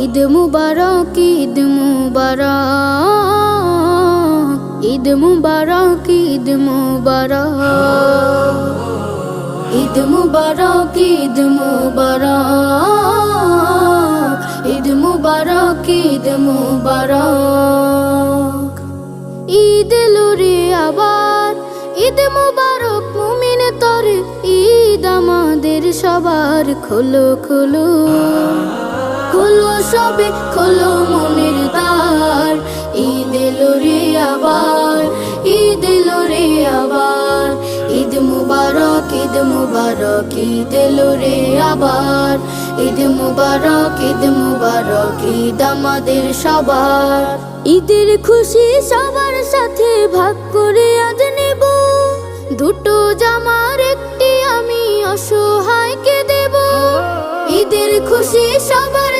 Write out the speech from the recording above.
ঈদ মুবারক, ঈদ মুবারক, ঈদ মুবারক, ঈদ মুবারক, ঈদ মুবারক, ঈদ মুবারক, ঈদ মুবারক, ঈদ মুবারক। ঈদ এলো রে আবার, ঈদ মুবারক মুমিন তরে, ঈদ আমাদের সবার। খোলো খোলো খোলো সবে খোলো মনের দ্বার, ঈদ এলো রে আবার, ঈদ এলো রে আবার। ঈদ মুবারক, ঈদ মুবারক, ঈদ এলো রে আবার। ঈদ মুবারক, ঈদ মুবারক, ঈদ আমাদের সবার। ঈদের খুশি সবার সাথে ভাগ করে আজ নেব, দুটো জামার একটি আমি অসহায়কে দেব। ঈদের খুশি সবার